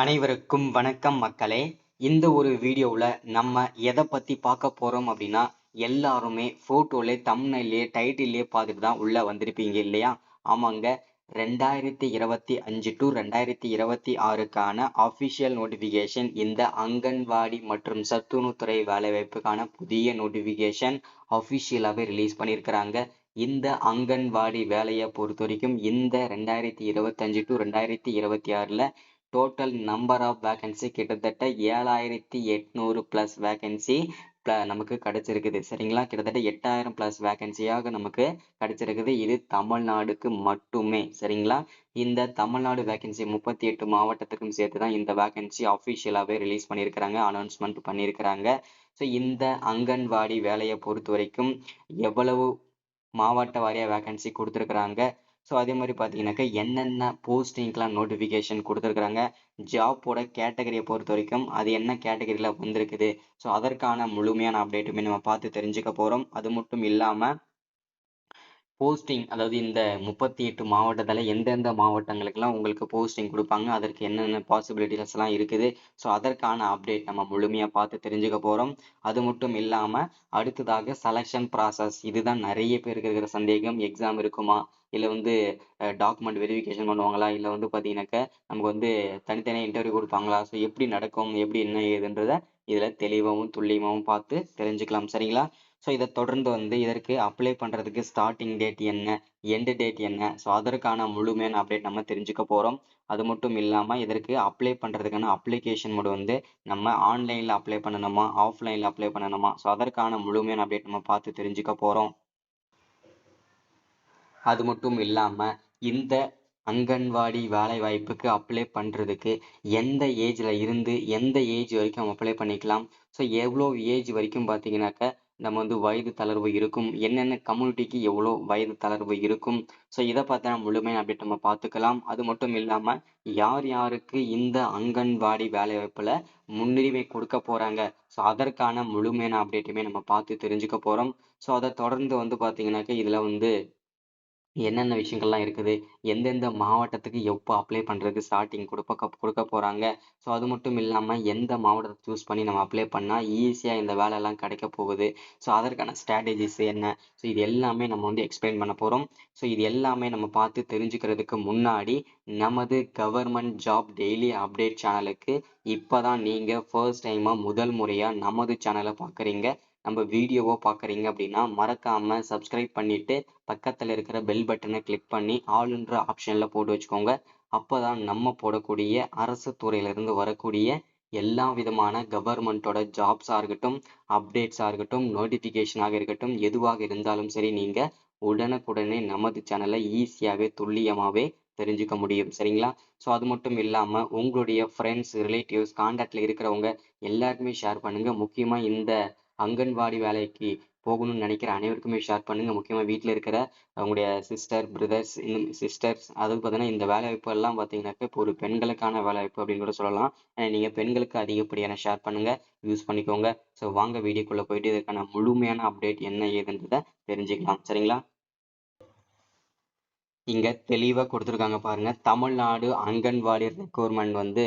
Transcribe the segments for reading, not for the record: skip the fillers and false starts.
அனைவருக்கும் வணக்கம் மக்களே. இந்த ஒரு வீடியோவில் நம்ம எதை பற்றி பார்க்க போகிறோம் அப்படின்னா, எல்லாருமே ஃபோட்டோலே தம்ப்நெயிலே டைட்டிலே பார்த்துட்டு தான் உள்ளே வந்திருப்பீங்க இல்லையா? ஆமாங்க. 2025 டு 2026க்கான அஃபிஷியல் நோட்டிஃபிகேஷன், இந்த அங்கன்வாடி மற்றும் சத்துணவுத்துறை வேலைவாய்ப்புக்கான புதிய நோட்டிஃபிகேஷன் அஃபிஷியலாகவே ரிலீஸ் பண்ணியிருக்கிறாங்க. இந்த அங்கன்வாடி வேலையை பொறுத்த வரைக்கும் இந்த 2025 டு 2026ல் டோட்டல் நம்பர் ஆஃப் வேகன்சி கிட்டத்தட்ட 7800 ப்ளஸ் வேகன்சி நமக்கு கிடைச்சிருக்குது. சரிங்களா? கிட்டத்தட்ட 8000 ப்ளஸ் வேகன்சியாக நமக்கு கிடைச்சிருக்குது. இது தமிழ்நாடுக்கு மட்டுமே. சரிங்களா? இந்த தமிழ்நாடு வேகன்சி 38 மாவட்டத்துக்கும் சேர்த்து தான் இந்த வேகன்சி அஃபிஷியலாகவே ரிலீஸ் பண்ணியிருக்கிறாங்க, அனௌன்ஸ்மெண்ட் பண்ணியிருக்கிறாங்க. ஸோ இந்த அங்கன்வாடி வேலையை பொறுத்த வரைக்கும் எவ்வளவு மாவட்ட வாரியாக வேகன்சி கொடுத்துருக்குறாங்க, ஸோ அதே மாதிரி பார்த்தீங்கன்னாக்கா என்னென்ன போஸ்டிங்க்கெலாம் நோட்டிஃபிகேஷன் கொடுத்துருக்குறாங்க, ஜாப்போட கேட்டகரியை பொறுத்த வரைக்கும் அது என்ன கேட்டகரியில் வந்திருக்குது, ஸோ அதற்கான முழுமையான அப்டேட்டுமே நம்ம பார்த்து தெரிஞ்சுக்க போகிறோம். அது மட்டும் இல்லாமல் போஸ்டிங், அதாவது இந்த 38 மாவட்டத்தில் எந்தெந்த மாவட்டங்களுக்கெல்லாம் உங்களுக்கு போஸ்டிங் கொடுப்பாங்க, அதற்கு என்னென்ன பாசிபிலிட்டிஸ்லாம் இருக்குது, ஸோ அதற்கான அப்டேட் நம்ம முழுமையாக பார்த்து தெரிஞ்சுக்க போகிறோம். அது மட்டும் இல்லாமல் அடுத்ததாக செலெக்ஷன் ப்ராசஸ், இதுதான் நிறைய பேருக்கு இருக்கிற சந்தேகம். எக்ஸாம் இருக்குமா, இல்லை டாக்குமெண்ட் வெரிஃபிகேஷன் பண்ணுவாங்களா, இல்லை பார்த்தீங்கன்னாக்கா நமக்கு தனித்தனியாக இன்டர்வியூ கொடுப்பாங்களா, ஸோ எப்படி நடக்கும், எப்படி என்ன ஏதுன்றதை இதில் தெளிவாகவும் துல்லியமாகவும் பார்த்து தெரிஞ்சுக்கலாம். சரிங்களா? ஸோ இதை தொடர்ந்து இதற்கு அப்ளை பண்ணுறதுக்கு ஸ்டார்டிங் டேட் என்ன, எண்டு டேட் என்ன, ஸோ அதற்கான முழுமையான அப்டேட் நம்ம தெரிஞ்சுக்க போகிறோம். அது மட்டும் இல்லாமல் இதற்கு அப்ளை பண்ணுறதுக்கான அப்ளிகேஷன் மோடு நம்ம ஆன்லைனில் அப்ளை பண்ணணுமா, ஆஃப்லைனில் அப்ளை பண்ணணுமா, ஸோ அதற்கான முழுமையான அப்டேட் நம்ம பார்த்து தெரிஞ்சுக்க போகிறோம். அது மட்டும் இல்லாமல் இந்த அங்கன்வாடி வேலை வாய்ப்புக்கு அப்ளை பண்ணுறதுக்கு எந்த ஏஜில் இருந்து எந்த ஏஜ் வரைக்கும் அப்ளை பண்ணிக்கலாம், ஸோ எவ்வளோ ஏஜ் வரைக்கும் பார்த்தீங்கன்னாக்கா நம்ம வயது தளர்வு இருக்கும், என்னென்ன கம்யூனிட்டிக்கு எவ்வளோ வயது தளர்வு இருக்கும், ஸோ இதை பார்த்தா முழுமையாக அப்டேட் நம்ம பார்த்துக்கலாம். அது மட்டும் இல்லாமல் யார் யாருக்கு இந்த அங்கன்வாடி வேலைவாய்ப்பில் முன்னுரிமை கொடுக்க போகிறாங்க, ஸோ அதற்கான முழுமையான அப்டேட்டுமே நம்ம பார்த்து தெரிஞ்சுக்க போகிறோம். ஸோ அதை தொடர்ந்து பார்த்தீங்கன்னாக்கா இதில் என்னென்ன விஷயங்கள்லாம் இருக்குது, எந்தெந்த மாவட்டத்துக்கு எப்போ அப்ளை பண்ணுறதுக்கு ஸ்டார்டிங் கொடுக்க போகிறாங்க, ஸோ அது மட்டும் இல்லாமல் எந்த மாவட்டத்தை சூஸ் பண்ணி நம்ம அப்ளை பண்ணால் ஈஸியாக இந்த வேலையெல்லாம் கிடைக்க போகுது, ஸோ அதற்கான ஸ்ட்ராட்டஜிஸ் என்ன, ஸோ இது எல்லாமே நம்ம எக்ஸ்பிளைன் பண்ண போகிறோம். ஸோ இது எல்லாமே நம்ம பார்த்து தெரிஞ்சுக்கிறதுக்கு முன்னாடி நமது கவர்மெண்ட் ஜாப் டெய்லி அப்டேட் சேனலுக்கு இப்போ தான் நீங்கள் ஃபர்ஸ்ட் டைமாக முதல் முறையாக நமது சேனலை பார்க்குறீங்க, நம்ம வீடியோவோ பார்க்குறீங்க அப்படின்னா மறக்காமல் சப்ஸ்கிரைப் பண்ணிவிட்டு பக்கத்தில் இருக்கிற பெல் பட்டனை கிளிக் பண்ணி ஆல்ன்ற ஆப்ஷனில் போட்டு வச்சுக்கோங்க. அப்போ தான் நம்ம போடக்கூடிய அரசு துறையிலிருந்து வரக்கூடிய எல்லா விதமான கவர்மெண்ட்டோட ஜாப்ஸாக இருக்கட்டும், அப்டேட்ஸாக இருக்கட்டும், நோட்டிஃபிகேஷனாக இருக்கட்டும், எதுவாக இருந்தாலும் சரி நீங்கள் உடனுக்குடனே நமது சேனலை ஈஸியாகவே துல்லியமாகவே தெரிஞ்சுக்க முடியும். சரிங்களா? ஸோ அது மட்டும் இல்லாமல் உங்களுடைய ஃப்ரெண்ட்ஸ், ரிலேட்டிவ்ஸ், கான்டாக்டில் இருக்கிறவங்க எல்லாருக்குமே ஷேர் பண்ணுங்கள். முக்கியமாக இந்த அங்கன்வாடி வேலைக்கு போகணும்னு நினைக்கிற அனைவருக்குமே ஷேர் பண்ணுங்கள். முக்கியமாக வீட்டில் இருக்கிற அவங்களுடைய சிஸ்டர், பிரதர்ஸ், இன்னும் சிஸ்டர்ஸ், அதுவும் பார்த்தீங்கன்னா இந்த வேலைவாய்ப்பு எல்லாம் பார்த்தீங்கன்னாக்கா இப்போ ஒரு பெண்களுக்கான வேலைவாய்ப்பு அப்படின்னு கூட சொல்லலாம். நீங்கள் பெண்களுக்கு அதிகப்படியான ஷேர் பண்ணுங்கள், யூஸ் பண்ணிக்கோங்க. ஸோ வாங்க வீடியோக்குள்ளே போயிட்டு இதற்கான முழுமையான அப்டேட் என்ன ஏதுன்றதை தெரிஞ்சுக்கலாம். சரிங்களா? இங்கே தெளிவாக கொடுத்துருக்காங்க பாருங்கள். தமிழ்நாடு அங்கன்வாடி ரெக்ரூட்மெண்ட்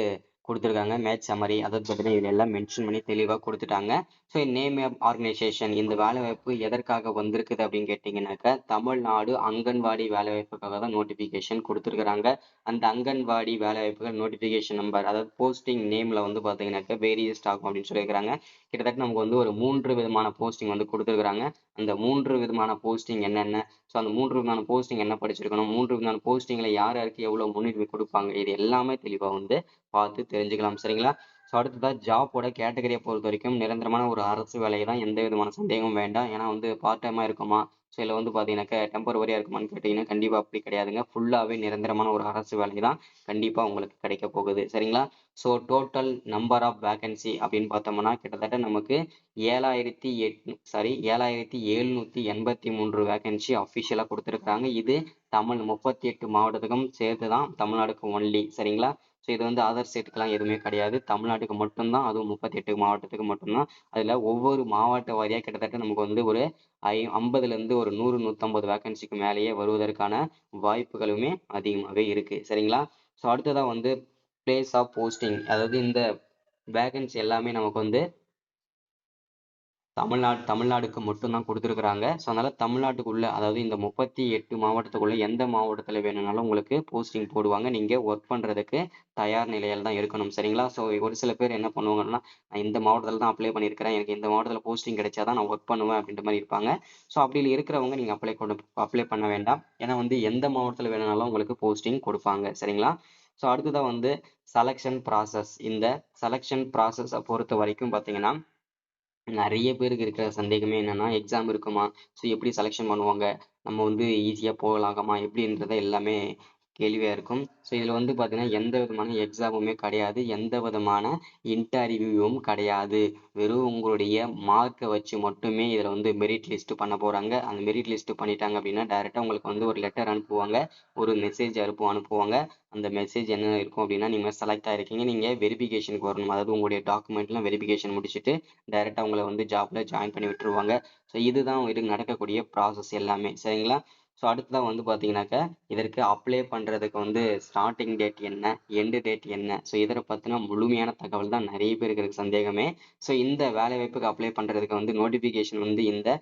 கொடுத்துருக்காங்க. மேட்ச் சம்மரி, அதாவது பார்த்தீங்கன்னா இதில் எல்லாம் மென்ஷன் பண்ணி தெளிவாக கொடுத்துட்டாங்க. ஸோ நேம் ஆஃப் ஆர்கனைசேஷன், இந்த வேலைவாய்ப்பு எதற்காக வந்திருக்குது அப்படின்னு கேட்டிங்கன்னாக்கா தமிழ்நாடு அங்கன்வாடி வேலைவாய்ப்புக்காக தான் நோட்டிஃபிகேஷன் கொடுத்துருக்குறாங்க. அந்த அங்கன்வாடி வேலைவாய்ப்புகள் நோட்டிஃபிகேஷன் நம்பர், அதாவது போஸ்டிங் நேமில் பார்த்தீங்கன்னாக்கா வேரியஸ்ட் ஆகும் அப்படின்னு சொல்லியிருக்கிறாங்க. கிட்டத்தட்ட நமக்கு ஒரு 3 விதமான போஸ்டிங் கொடுத்துருக்குறாங்க. அந்த 3 விதமான போஸ்டிங் என்னென்ன, ஸோ அந்த 3 விதமான போஸ்டிங் என்ன படிச்சிருக்கணும், 3 விதமான போஸ்டிங்கில் யார் யாருக்கு எவ்வளோ முன்னுரிமை கொடுப்பாங்க, இது எல்லாமே தெளிவாக பார்த்து தெரிஞ்சுக்கலாம். சரிங்களா? ஸோ அடுத்ததாக ஜாப்போட கேட்டகரியை பொறுத்த வரைக்கும் நிரந்தரமான ஒரு அரசு வேலையை தான், எந்த விதமான சந்தேகமும் வேண்டாம். ஏன்னா பார்ட் டைமாக இருக்குமா, ஸோ இதில் பார்த்தீங்கன்னாக்கா டெம்பரவரியாக இருக்குமான்னு கேட்டிங்கன்னா கண்டிப்பாக அப்படி கிடையாதுங்க. ஃபுல்லாகவே நிரந்தரமான ஒரு அரசு வேலை தான் கண்டிப்பாக உங்களுக்கு கிடைக்க போகுது. சரிங்களா? So total number of vacancy அப்படின்னு பார்த்தோம்னா கிட்டத்தட்ட நமக்கு 7783 வேகன்சி அஃபிஷியலாக கொடுத்துருக்காங்க. இது 38 மாவட்டத்துக்கும் சேர்த்து தான், தமிழ்நாடுக்கு ஒன்லி. சரிங்களா? ஸோ இது அதர் ஸ்டேட்டுக்கெல்லாம் எதுவுமே கிடையாது, தமிழ்நாட்டுக்கு மட்டும்தான், அதுவும் 38 மாவட்டத்துக்கு மட்டும்தான். அதில் ஒவ்வொரு மாவட்ட வாரியாக கிட்டத்தட்ட நமக்கு ஒரு 50லேருந்து ஒரு 100 150 வேகன்சிக்கு மேலேயே வருவதற்கான வாய்ப்புகளுமே அதிகமாகவே இருக்குது. சரிங்களா? ஸோ அடுத்ததாக பிளேஸ் ஆஃப் போஸ்டிங், அதாவது இந்த வேகன்சி எல்லாமே நமக்கு வந்து தமிழ்நாடுக்கு மட்டும் தான் கொடுத்துருக்குறாங்க. ஸோ அதனால தமிழ்நாட்டுக்குள்ள, அதாவது இந்த 38 மாவட்டத்துக்குள்ள எந்த மாவட்டத்தில் வேணும்னாலும் உங்களுக்கு போஸ்டிங் போடுவாங்க. நீங்க ஒர்க் பண்றதுக்கு தயார் நிலையில தான் இருக்கணும். சரிங்களா? ஸோ ஒரு சில பேர் என்ன பண்ணுவாங்கன்னா, நான் இந்த மாவட்டத்தில் தான் அப்ளை பண்ணியிருக்கிறேன். எனக்கு இந்த மாவட்டத்தில் போஸ்டிங் கிடைச்சா தான் நான் ஒர்க் பண்ணுவேன் அப்படின்ற மாதிரி இருப்பாங்க. ஸோ அப்படி இருக்கிறவங்க நீங்க அப்ளை பண்ண வேண்டாம். ஏன்னா வந்து எந்த மாவட்டத்தில் வேணும்னாலும் உங்களுக்கு போஸ்டிங் கொடுப்பாங்க. சரிங்களா? ஸோ அடுத்ததான் வந்து செலக்ஷன் ப்ராசஸ். இந்த செலக்ஷன் ப்ராசஸை பொறுத்த வரைக்கும் பார்த்தீங்கன்னா, நிறைய பேருக்கு இருக்கிற சந்தேகமே என்னன்னா, எக்ஸாம் இருக்குமா? ஸோ எப்படி செலக்ஷன் பண்ணுவாங்க? நம்ம வந்து ஈஸியா போகலாமா? எப்படின்றத எல்லாமே கேள்வியா இருக்கும். ஸோ இதுல வந்து பார்த்தீங்கன்னா, எந்த விதமான எக்ஸாமுமே கிடையாது. எந்த விதமான இன்டர்வியூவும் கிடையாது. வெறும் உங்களுடைய மார்க்கை வச்சு மட்டுமே இதுல வந்து மெரிட் லிஸ்ட் பண்ண போறாங்க. அந்த மெரிட் லிஸ்ட் பண்ணிட்டாங்க அப்படின்னா, டைரக்டா உங்களுக்கு வந்து ஒரு லெட்டர் அனுப்புவாங்க. ஒரு மெசேஜ் அனுப்புவாங்க. அந்த மெசேஜ் என்ன இருக்கும் அப்படின்னா, நீங்க செலக்ட் ஆயிருக்கீங்க. நீங்க வெரிஃபிகேஷனுக்கு வரணும். அதாவது உங்களுடைய டாக்குமெண்ட்லாம் வெரிஃபிகேஷன் முடிச்சுட்டு டைரக்டா உங்களை வந்து ஜாப்ல ஜாயின் பண்ணி விட்டுருவாங்க. ஸோ இதுதான் இது நடக்கக்கூடிய ப்ராசஸ் எல்லாமே. சரிங்களா? ஸோ அடுத்ததான் வந்து பார்த்தீங்கன்னாக்கா, இதற்கு அப்ளை பண்றதுக்கு வந்து ஸ்டார்டிங் டேட் என்ன? எண்டு டேட் என்ன? ஸோ இதை பத்தின முழுமையான தகவல் தான் நிறைய பேருக்கு இருக்கு சந்தேகமே. ஸோ இந்த வேலைவாய்ப்புக்கு அப்ளை பண்றதுக்கு வந்து நோட்டிபிகேஷன் வந்து இந்த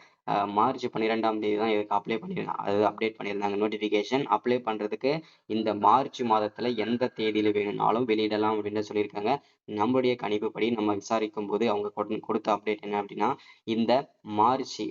மார்ச் 12ஆம் தேதி தான் இதுக்கு அது அப்டேட் பண்ணியிருந்தாங்க. நோட்டிபிகேஷன் அப்ளை பண்றதுக்கு இந்த மார்ச் மாதத்துல எந்த தேதியில வேணும்னாலும் வெளியிடலாம் அப்படின்னு சொல்லியிருக்காங்க. நம்மளுடைய கணிப்புப்படி நம்ம விசாரிக்கும் போது அவங்க கொடுத்த அப்டேட் என்ன அப்படின்னா, இந்த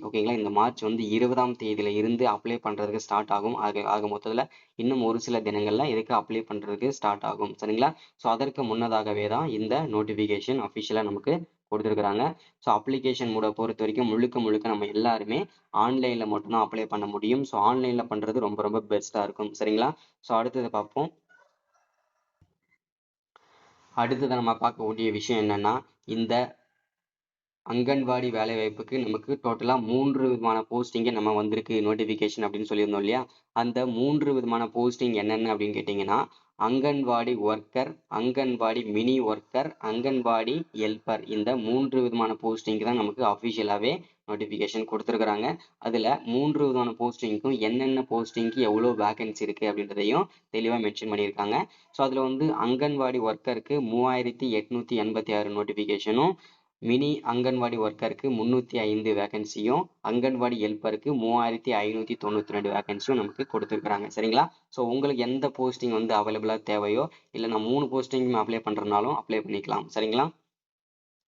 ஓகேங்களா, இந்த மார்ச் வந்து 20ஆம் தேதியில இருந்து அப்ளை பண்றதுக்கு ஸ்டார்ட் ஆகும். ஆக மொத்தத்துல இன்னும் ஒரு சில தினங்கள்ல இதுக்கு அப்ளை பண்றதுக்கு ஸ்டார்ட் ஆகும். சரிங்களா? ஸோ அதற்கு முன்னதாகவே தான் இந்த நோட்டிபிகேஷன் அஃபிஷியலா நமக்கு கொடுத்துருக்காங்க. ஸோ அப்ளிகேஷன் பொறுத்த வரைக்கும் முழுக்க முழுக்க நம்ம எல்லாருமே ஆன்லைன்ல மட்டும்தான் அப்ளை பண்ண முடியும். ஸோ ஆன்லைன்ல பண்றது ரொம்ப ரொம்ப பெஸ்டா இருக்கும். சரிங்களா? ஸோ அடுத்தது பார்ப்போம். அடுத்தது நம்ம பார்க்கக்கூடிய விஷயம் என்னன்னா, இந்த அங்கன்வாடி வேலைவாய்ப்புக்கு நமக்கு டோட்டலா 3 விதமான போஸ்டிங்க நம்ம வந்திருக்கு நோட்டிபிகேஷன் அப்படின்னு சொல்லியிருந்தோம் இல்லையா? அந்த 3 விதமான போஸ்டிங் என்னென்ன அப்படின்னு கேட்டீங்கன்னா, anganwadi worker, anganwadi mini worker, anganwadi helper. இந்த 3 விதமான போஸ்டிங் தான் நமக்கு அஃபிஷியலாவே நோட்டிபிகேஷன் கொடுத்துருக்காங்க. அதுல 3 விதமான போஸ்டிங்க்கும் என்னென்ன போஸ்டிங்க்கு எவ்வளோ வேகன்சி இருக்கு அப்படின்றதையும் தெளிவா மென்ஷன் பண்ணியிருக்காங்க. ஸோ அதுல வந்து அங்கன்வாடி ஒர்க்கருக்கு 3886 நோட்டிபிகேஷனும், மினி அங்கன்வாடி ஒர்க்கருக்கு 305 வேகன்சியும், அங்கன்வாடி ஹெல்ப்பருக்கு 3592 வேகன்சியும் நமக்கு கொடுத்துருக்காங்க. சரிங்களா? ஸோ உங்களுக்கு எந்த போஸ்டிங் வந்து அவைலபிளா தேவையோ, இல்லை நான் 3 போஸ்டிங் அப்ளை பண்றதுனாலும் அப்ளை பண்ணிக்கலாம். சரிங்களா?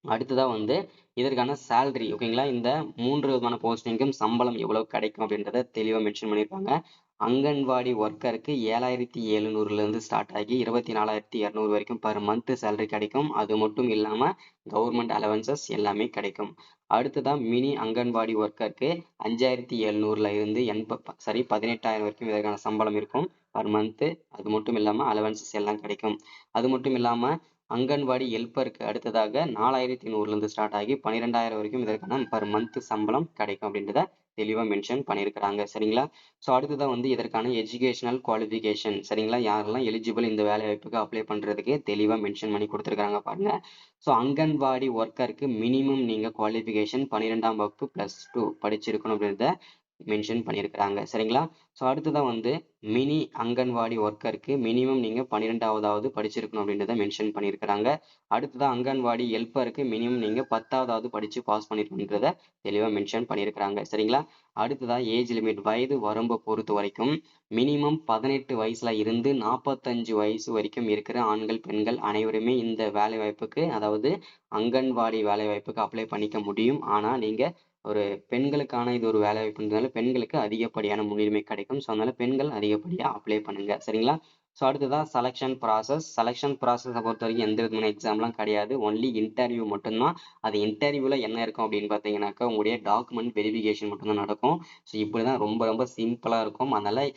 அடுத்ததா வந்து இதற்கான சேலரி, ஓகேங்களா, இந்த 3 விதமான போஸ்டிங்கும் சம்பளம் எவ்வளவு கிடைக்கும் அப்படின்றத தெளிவா மென்ஷன் பண்ணியிருக்காங்க. அங்கன்வாடி ஒர்க்கருக்கு 7700ல இருந்து ஸ்டார்ட் ஆகி 24,200 வரைக்கும் பர் மந்த் சேலரி கிடைக்கும். அது மட்டும் இல்லாம கவர்மெண்ட் அலவன்சஸ் எல்லாமே கிடைக்கும். அடுத்ததா மினி அங்கன்வாடி ஒர்க்கருக்கு 5700ல இருந்து 18,000 வரைக்கும் இதற்கான சம்பளம் இருக்கும் பர் மந்த். அது மட்டும் இல்லாம அலவன்சஸ் எல்லாம் கிடைக்கும். அது மட்டும் இல்லாம அங்கன்வாடி ஹெல்ப்பருக்கு அடுத்ததாக 4100ல இருந்து ஸ்டார்ட் ஆகி 12,000 வரைக்கும் இதற்கான பர் மந்த் சம்பளம் கிடைக்கும் அப்படின்றத தெளிவா மென்ஷன் பண்ணியிருக்கிறாங்க. சரிங்களா? ஸோ அடுத்ததா வந்து இதற்கான எஜுகேஷனல் குவாலிஃபிகேஷன். சரிங்களா? யாரெல்லாம் எலிஜிபிள் இந்த வேலை வாய்ப்புக்கு அப்ளை பண்றதுக்கு தெளிவா மென்ஷன் பண்ணி கொடுத்துருக்காங்க பாருங்க. ஸோ அங்கன்வாடி ஒர்க்கருக்கு மினிமம் நீங்க குவாலிஃபிகேஷன் 12ஆம் வகுப்பு +2 படிச்சிருக்கணும் அப்படின்றத மென்ஷன் பண்ணியிருக்கிறாங்க. சரிங்களா? ஸோ அடுத்ததான் வந்து மினி அங்கன்வாடி ஒர்க்கருக்கு மினிமம் நீங்க 12ஆவதாவது படிச்சிருக்கணும் அப்படின்றத மென்ஷன் பண்ணியிருக்கிறாங்க. அடுத்ததான் அங்கன்வாடி ஹெல்ப்பருக்கு மினிமம் நீங்க 10ஆவது படிச்சு பாஸ் பண்ணிருக்கணுன்றத தெளிவா மென்ஷன் பண்ணியிருக்கிறாங்க. சரிங்களா? அடுத்ததா ஏஜ் லிமிட், வயது வரம்பை பொறுத்த வரைக்கும் மினிமம் 18 வயசுல இருந்து 45 வயசு வரைக்கும் இருக்கிற ஆண்கள், பெண்கள் அனைவருமே இந்த வேலை வாய்ப்புக்கு, அதாவது அங்கன்வாடி வேலை வாய்ப்புக்கு அப்ளை பண்ணிக்க முடியும். ஆனா நீங்க ஒரு பெண்களுக்கான இது ஒரு வேலை வாய்ப்புன்றதுனால பெண்களுக்கு அதிகப்படியான முன்னுரிமை கிடைக்கும். ஸோ அதனால பெண்கள் அதிகப்படியா அப்ளை பண்ணுங்க. சரிங்களா? ஸோ அடுத்ததா செலக்ஷன் ப்ராசஸ். செலக்ஷன் ப்ராசஸை பொறுத்த வரைக்கும் எந்த விதமான எக்ஸாம்லாம் கிடையாது. ஒன்லி இன்டர்வியூ மட்டும்தான். அது இன்டர்வியூல என்ன இருக்கும் அப்படின்னு பார்த்தீங்கன்னாக்கா, உங்களுடைய டாக்குமெண்ட் வெரிஃபிகேஷன் மட்டும்தான் நடக்கும். ஸோ இப்படிதான் ரொம்ப ரொம்ப சிம்பிளா இருக்கும். அதனால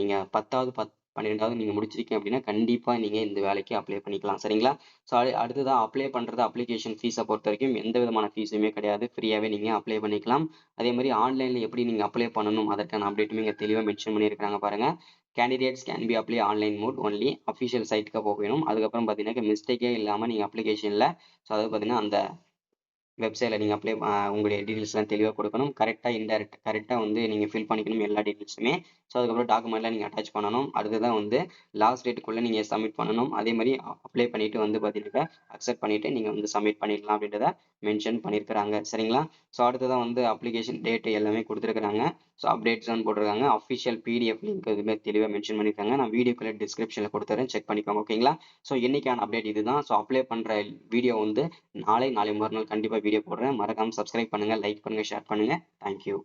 நீங்க 10வது 12வது நீங்க முடிச்சிருக்கீங்க அப்படின்னா கண்டிப்பா நீங்க இந்த வேலைக்கு அப்ளை பண்ணிக்கலாம். சரிங்களா? ஸோ அடுத்ததா அப்ளை பண்றது, அப்ளிகேஷன் ஃபீஸை பொறுத்த வரைக்கும் எந்த விதமான ஃபீஸுமே கிடையாது. ஃப்ரீயாவே நீங்க அப்ளை பண்ணிக்கலாம். அதே மாதிரி ஆன்லைன்ல எப்படி நீங்க அப்ளை பண்ணணும் அதற்கான அப்டேட்டுமே இங்க தெளிவா மென்ஷன் பண்ணியிருக்காங்க பாருங்க. Candidates can be apply online mode only. Official சைட்டுக்கு போகணும். அதுக்கப்புறம் பார்த்தீங்கன்னா மிஸ்டேக்கே இல்லாம நீங்க அப்ளிகேஷன்ல, ஸோ அதாவது பார்த்தீங்கன்னா அந்த வெப்சைட்ல நீங்க உங்களுடைய டீட்டெயில்ஸ்லாம் தெளிவா குடுக்கணும். கரெக்ட்டா வந்து நீங்க ஃபில் பண்ணிக்கணும் எல்லா டீட்டெயில்ஸுமே. ஸோ அதுக்கப்புறம் டாக்குமெண்ட்லாம் நீங்க அட்டாச் பண்ணணும். அடுத்ததான் வந்து லாஸ்ட் டேட்டுக்குள்ள நீங்க சப்மிட் பண்ணணும். அதே மாரி அப்ளை பண்ணிட்டு வந்து பார்த்தீங்கன்னாக்கா, அக்செப்ட் பண்ணிட்டு நீங்க வந்து சப்மிட் பண்ணிடலாம் அப்படின்றத மென்ஷன் பண்ணியிருக்கிறாங்க. சரிங்களா? ஸோ அடுத்ததா வந்து அப்ளிகேஷன் டேட் எல்லாமே குடுத்துருக்காங்க. ஸோ அப்டேட் ஜோன் போட்டிருக்காங்க. அஃபிஷியல் பிடிஎஃப் லிங்க் இதுமாரி தெளிவா மென்ஷன் பண்ணியிருக்காங்க. நான் வீடியோக்குள்ள டிஸ்கிரிப்ஷன்ல குடுத்துர்றேன். செக் பண்ணிக்கோங்க. ஓகேங்களா? ஸோ இன்னைக்கான அப்டேட் இதுதான். ஸோ அப்ளை பண்ற வீடியோ வந்து நாளை மறுநாள் கண்டிப்பா வீடியோ போடுறேன். மறக்காம சப்ஸ்கிரைப் பண்ணுங்க, லைக் பண்ணுங்க, ஷேர் பண்ணுங்க. Thank you.